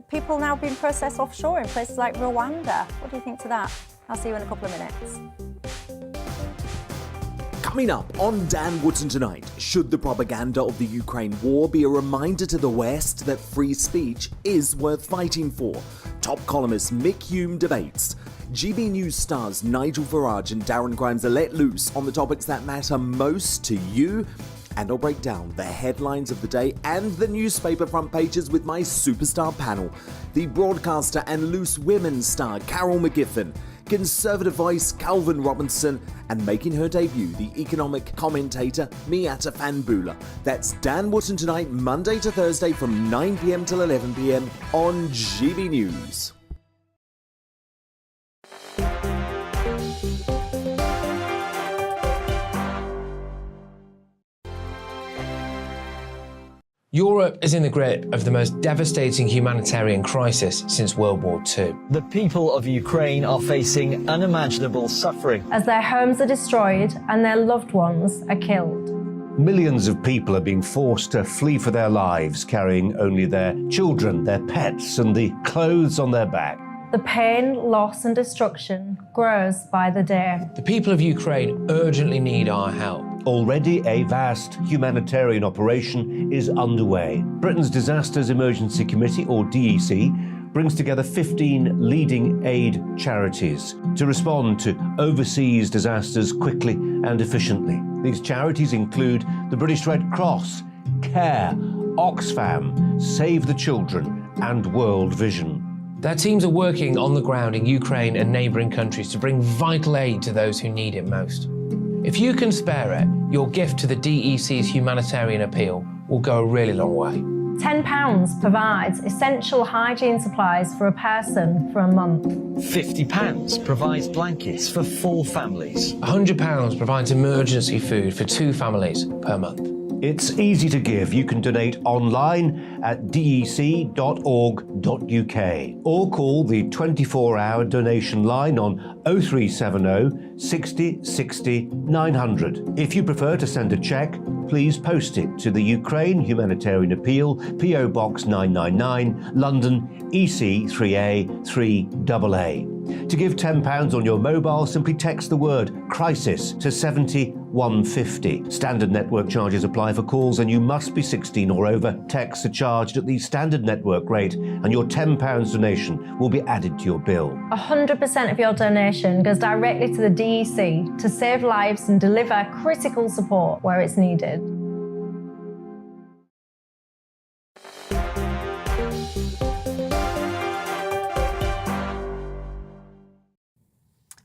people now being processed offshore in places like Rwanda. What do you think to that? I'll see you in a couple of minutes. Coming up on Dan Wootton tonight, should the propaganda of the Ukraine war be a reminder to the West that free speech is worth fighting for? Top columnist Mick Hume debates. GB News stars Nigel Farage and Darren Grimes are let loose on the topics that matter most to you. And I'll break down the headlines of the day and the newspaper front pages with my superstar panel. The broadcaster and loose women star Carol McGiffin, Conservative voice Calvin Robinson, and making her debut, the economic commentator Miata Fanbula. That's Dan Wootton Tonight, Monday to Thursday from 9 p.m. till 11 p.m. on GB News. Europe is in the grip of the most devastating humanitarian crisis since World War II. The people of Ukraine are facing unimaginable suffering as their homes are destroyed and their loved ones are killed. Millions of people are being forced to flee for their lives, carrying only their children, their pets, and the clothes on their back. The pain, loss and destruction grows by the day. The people of Ukraine urgently need our help. Already a vast humanitarian operation is underway. Britain's Disasters Emergency Committee, or DEC, brings together 15 leading aid charities to respond to overseas disasters quickly and efficiently. These charities include the British Red Cross, CARE, Oxfam, Save the Children, and World Vision. Their teams are working on the ground in Ukraine and neighbouring countries to bring vital aid to those who need it most. If you can spare it, your gift to the DEC's Humanitarian Appeal will go a really long way. £10 provides essential hygiene supplies for a person for a month. £50 provides blankets for 4 families. £100 provides emergency food for 2 families per month. It's easy to give. You can donate online at dec.org.uk or call the 24-hour donation line on 0370 60 60 900. If you prefer to send a cheque, please post it to the Ukraine Humanitarian Appeal, PO Box 999, London, EC 3A 3AA. To give £10 on your mobile, simply text the word crisis to 70150. Standard network charges apply for calls and you must be 16 or over. Texts are charged at the standard network rate and your £10 donation will be added to your bill. 100% of your donation goes directly to the DEC to save lives and deliver critical support where it's needed.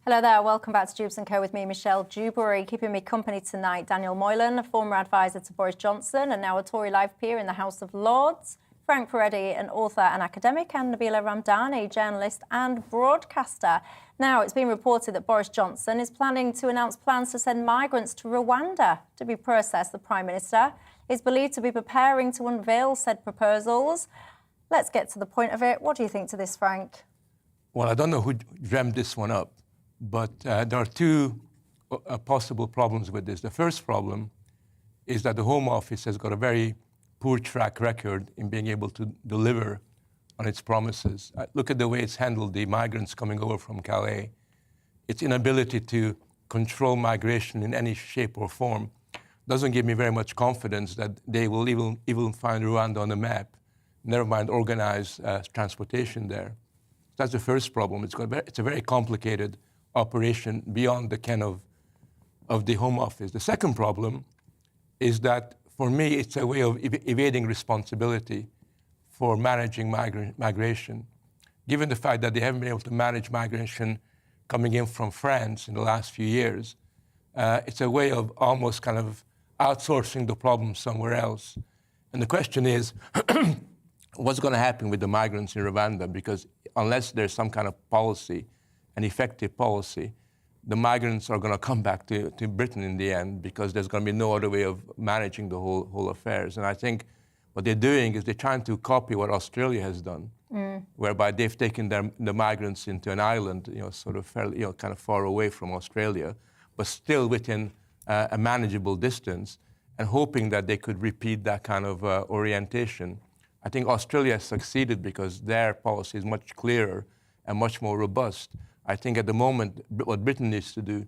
Hello there, welcome back to Dewbs & Co with me, Michelle Dewberry. Keeping me company tonight, Daniel Moylan, a former advisor to Boris Johnson and now a Tory life peer in the House of Lords, Frank Peretti, an author and academic, and Nabila Ramdani, journalist and broadcaster. Now, it's been reported that Boris Johnson is planning to announce plans to send migrants to Rwanda to be processed. The Prime Minister is believed to be preparing to unveil said proposals. Let's get to the point of it. What do you think to this, Frank? Well, I don't know who dreamt this one up, but there are 2 possible problems with this. The first problem is that the Home Office has got a very poor track record in being able to deliver on its promises. Look at the way it's handled the migrants coming over from Calais. Its inability to control migration in any shape or form doesn't give me very much confidence that they will even find Rwanda on the map, never mind organize transportation there. That's the first problem. It's a very complicated operation beyond the ken of the Home Office. The second problem is that, for me, it's a way of evading responsibility for managing migration. Given the fact that they haven't been able to manage migration coming in from France in the last few years, it's a way of almost kind of outsourcing the problem somewhere else. And the question is, what's going to happen with the migrants in Rwanda? Because unless there's some kind of policy, an effective policy, the migrants are going to come back to Britain in the end, because there's going to be no other way of managing the whole affairs. And I think what they're doing is they're trying to copy what Australia has done, whereby they've taken the migrants into an island, sort of fairly, kind of far away from Australia, but still within a manageable distance, and hoping that they could repeat that kind of orientation. I think Australia has succeeded because their policy is much clearer and much more robust. I think at the moment, what Britain needs to do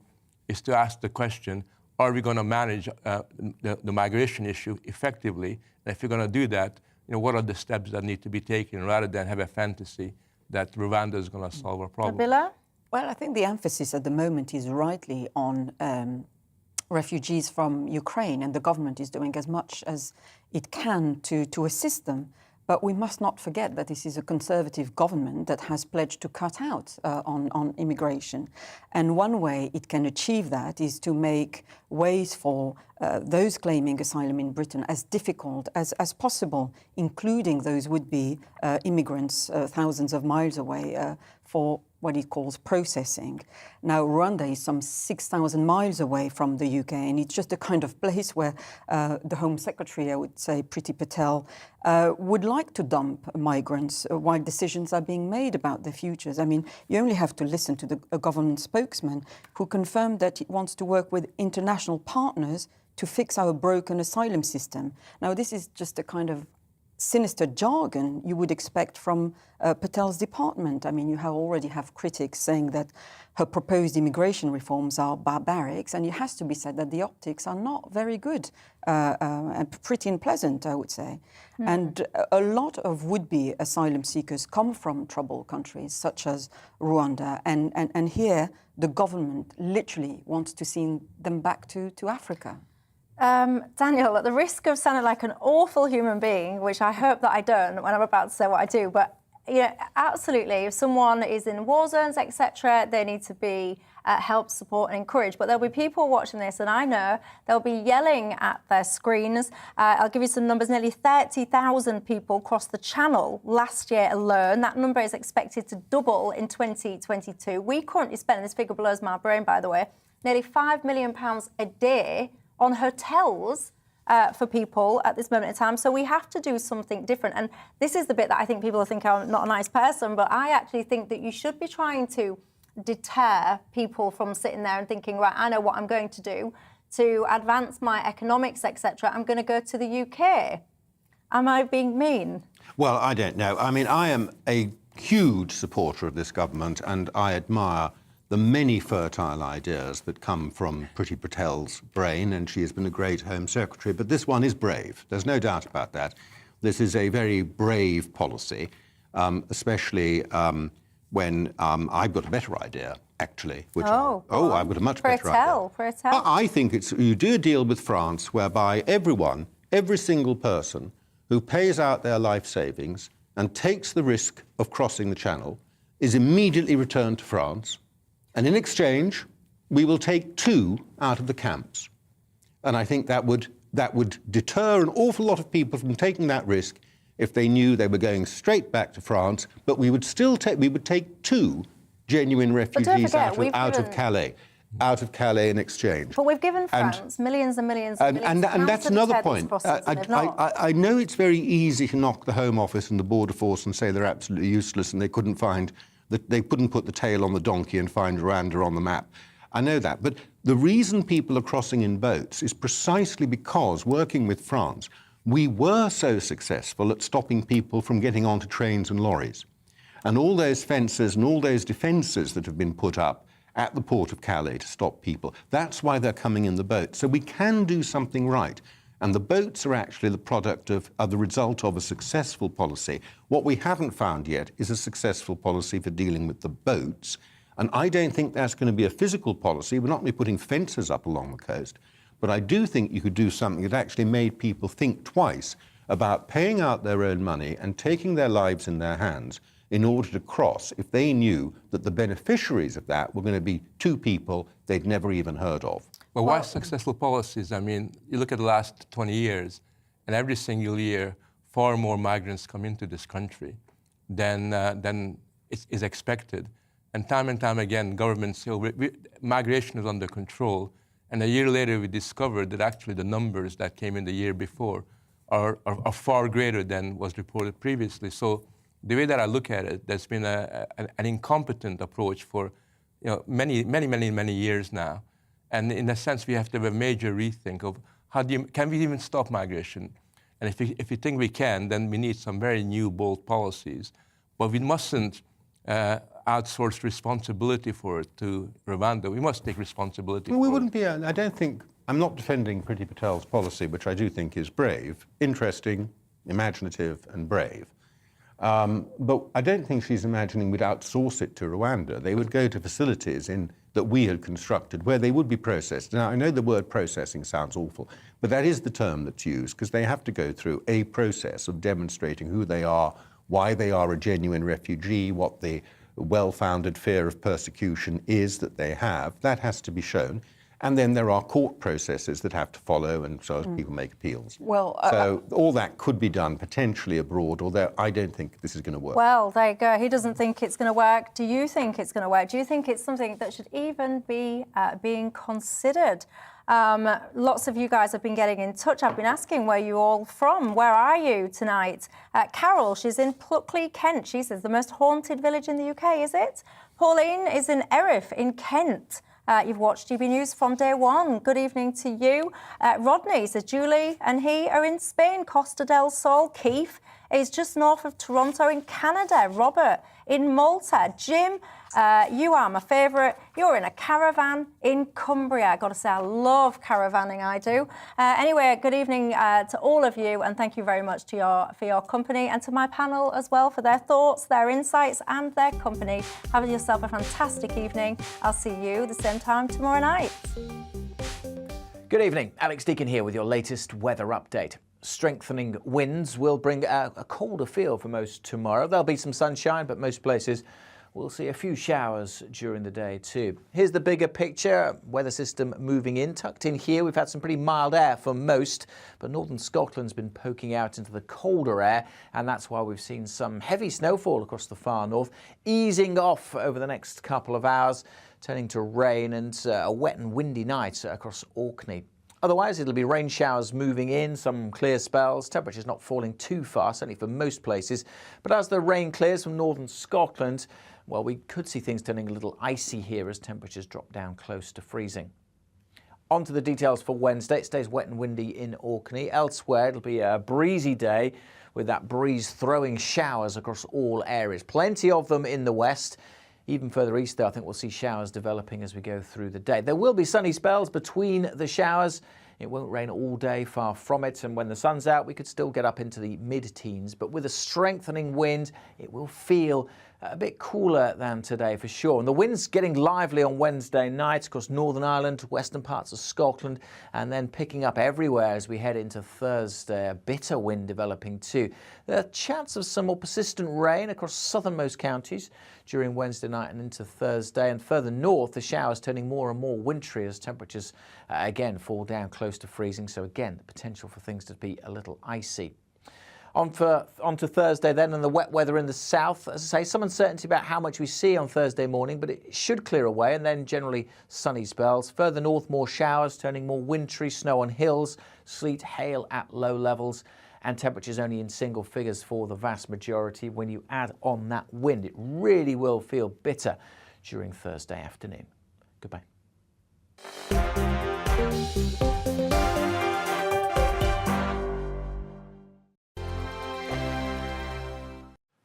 is to ask the question, are we going to manage the migration issue effectively? And if you're going to do that, what are the steps that need to be taken, rather than have a fantasy that Rwanda is going to solve our problem? Nabila? Well, I think the emphasis at the moment is rightly on refugees from Ukraine, and the government is doing as much as it can to assist them. But we must not forget that this is a Conservative government that has pledged to cut out on immigration. And one way it can achieve that is to make ways for those claiming asylum in Britain as difficult as possible, including those would-be immigrants thousands of miles away for what it calls processing. Now, Rwanda is some 6,000 miles away from the UK, and it's just the kind of place where the Home Secretary, I would say, Priti Patel, would like to dump migrants while decisions are being made about their futures. I mean, you only have to listen to a government spokesman who confirmed that it wants to work with international partners to fix our broken asylum system. Now, this is just a kind of sinister jargon you would expect from Patel's department. I mean, you already have critics saying that her proposed immigration reforms are barbaric, and it has to be said that the optics are not very good and pretty unpleasant, I would say. Mm. And a lot of would-be asylum seekers come from troubled countries such as Rwanda, and here the government literally wants to send them back to Africa. Daniel, at the risk of sounding like an awful human being, which I hope that I don't when I'm about to say what I do, but absolutely, if someone is in war zones, etc., they need to be helped, support and encouraged. But there'll be people watching this, and I know they'll be yelling at their screens. I'll give you some numbers. Nearly 30,000 people crossed the Channel last year alone. That number is expected to double in 2022. We currently spend, this figure blows my brain, by the way, nearly £5 million a day on hotels for people at this moment in time. So we have to do something different. And this is the bit that I think people think I'm not a nice person, but I actually think that you should be trying to deter people from sitting there and thinking, right, I know what I'm going to do to advance my economics, etc. I'm going to go to the UK. Am I being mean? Well, I don't know. I mean, I am a huge supporter of this government, and I admire the many fertile ideas that come from Priti Patel's brain, and she has been a great Home Secretary. But this one is brave. There's no doubt about that. This is a very brave policy, especially when I've got a better idea, actually. Which I've got a much better idea. I think you do a deal with France whereby everyone, every single person who pays out their life savings and takes the risk of crossing the Channel is immediately returned to France. And in exchange, we will take 2 out of the camps. And I think that would deter an awful lot of people from taking that risk if they knew they were going straight back to France. But we would still take 2 genuine refugees out of Calais in exchange. But we've given France millions and millions and millions. And that's another point. I know it's very easy to knock the Home Office and the Border Force and say they're absolutely useless and they couldn't put the tail on the donkey and find Rwanda on the map. I know that. But the reason people are crossing in boats is precisely because, working with France, we were so successful at stopping people from getting onto trains and lorries. And all those fences and all those defences that have been put up at the port of Calais to stop people, that's why they're coming in the boat. So we can do something right. And the boats are actually the product of the result of a successful policy. What we haven't found yet is a successful policy for dealing with the boats. And I don't think that's going to be a physical policy. We're not going to be putting fences up along the coast. But I do think you could do something that actually made people think twice about paying out their own money and taking their lives in their hands in order to cross if they knew that the beneficiaries of that were going to be 2 people they'd never even heard of. But why successful policies? I mean, you look at the last 20 years, and every single year, far more migrants come into this country than is expected. And time again, governments say, migration is under control. And a year later, we discovered that actually the numbers that came in the year before are far greater than was reported previously. So the way that I look at it, there's been an incompetent approach for many years now. And in a sense, we have to have a major rethink of can we even stop migration? And if we think we can, then we need some very new, bold policies. But we mustn't outsource responsibility for it to Rwanda. We must take responsibility for it. We wouldn't be, I don't think, I'm not defending Priti Patel's policy, which I do think is brave, interesting, imaginative and brave. But I don't think she's imagining we'd outsource it to Rwanda. They would go to facilities that we had constructed where they would be processed. Now, I know the word processing sounds awful, but that is the term that's used because they have to go through a process of demonstrating who they are, why they are a genuine refugee, what the well-founded fear of persecution is that they have. That has to be shown. And then there are court processes that have to follow, and so people make appeals. Well, so all that could be done potentially abroad, although I don't think this is going to work. Well, there you go. He doesn't think it's going to work. Do you think it's going to work? Do you think it's something that should even be being considered? Lots of you guys have been getting in touch. I've been asking where you all from. Where are you tonight? Carol, she's in Pluckley, Kent. She says the most haunted village in the UK, is it? Pauline is in Erith in Kent. You've watched GBNews from day one. Good evening to you. Rodney says Julie and he are in Spain. Costa del Sol. Keith is just north of Toronto in Canada. Robert in Malta. Jim, you are my favourite. You're in a caravan in Cumbria. I've got to say, I love caravanning, I do. Anyway, good evening to all of you, and thank you very much for your company, and to my panel as well for their thoughts, their insights and their company. Have yourself a fantastic evening. I'll see you the same time tomorrow night. Good evening. Alex Deakin here with your latest weather update. Strengthening winds will bring a colder feel for most tomorrow. There'll be some sunshine, but most places we'll see a few showers during the day too. Here's the bigger picture. Weather system moving in. Tucked in here, we've had some pretty mild air for most, but northern Scotland's been poking out into the colder air, and that's why we've seen some heavy snowfall across the far north, easing off over the next couple of hours, turning to rain and a wet and windy night across Orkney. Otherwise, it'll be rain showers moving in, some clear spells, temperatures not falling too far, certainly for most places. But as the rain clears from northern Scotland, well, we could see things turning a little icy here as temperatures drop down close to freezing. On to the details for Wednesday. It stays wet and windy in Orkney. Elsewhere, it'll be a breezy day with that breeze throwing showers across all areas. Plenty of them in the west. Even further east, though, I think we'll see showers developing as we go through the day. There will be sunny spells between the showers. It won't rain all day, far from it, and when the sun's out, we could still get up into the mid-teens. But with a strengthening wind, it will feel a bit cooler than today for sure. And the wind's getting lively on Wednesday night across Northern Ireland, western parts of Scotland, and then picking up everywhere as we head into Thursday. A bitter wind developing too. There are chance of some more persistent rain across southernmost counties during Wednesday night and into Thursday. And further north, the showers turning more and more wintry as temperatures again fall down close to freezing. So again, the potential for things to be a little icy. On to Thursday then, and the wet weather in the south. As I say, some uncertainty about how much we see on Thursday morning, but it should clear away, and then generally sunny spells. Further north, more showers, turning more wintry, snow on hills, sleet, hail at low levels, and temperatures only in single figures for the vast majority. When you add on that wind, it really will feel bitter during Thursday afternoon. Goodbye.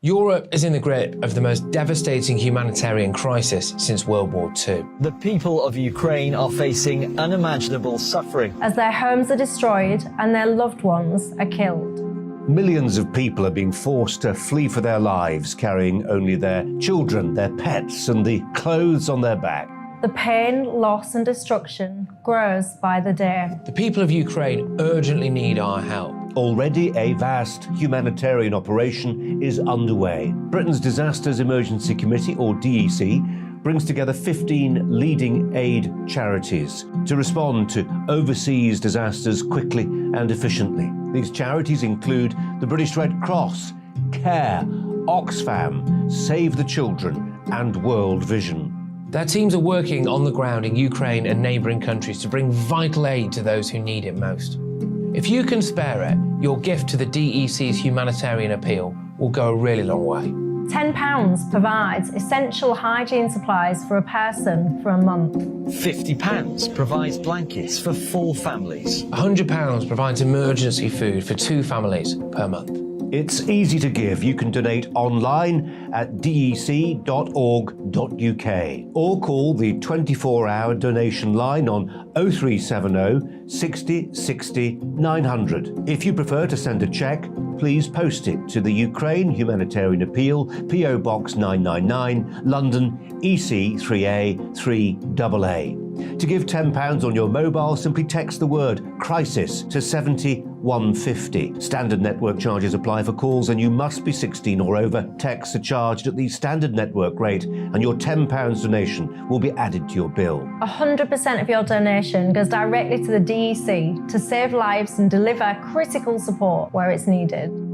Europe is in the grip of the most devastating humanitarian crisis since World War II. The people of Ukraine are facing unimaginable suffering as their homes are destroyed and their loved ones are killed. Millions of people are being forced to flee for their lives, carrying only their children, their pets, and the clothes on their back. The pain, loss and destruction grows by the day. The people of Ukraine urgently need our help. Already a vast humanitarian operation is underway. Britain's Disasters Emergency Committee, or DEC, brings together 15 leading aid charities to respond to overseas disasters quickly and efficiently. These charities include the British Red Cross, CARE, Oxfam, Save the Children, and World Vision. Their teams are working on the ground in Ukraine and neighbouring countries to bring vital aid to those who need it most. If you can spare it, your gift to the DEC's Humanitarian Appeal will go a really long way. £10 provides essential hygiene supplies for a person for a month. £50 provides blankets for 4 families. £100 provides emergency food for 2 families per month. It's easy to give. You can donate online at dec.org.uk or call the 24-hour donation line on 0370 60 60 900. If you prefer to send a cheque, please post it to the Ukraine Humanitarian Appeal, PO Box 999, London, EC 3A 3AA. To give £10 on your mobile, simply text the word crisis to 70150. Standard network charges apply for calls and you must be 16 or over. Texts are charged at the standard network rate and your £10 donation will be added to your bill. 100% of your donation goes directly to the DEC to save lives and deliver critical support where it's needed.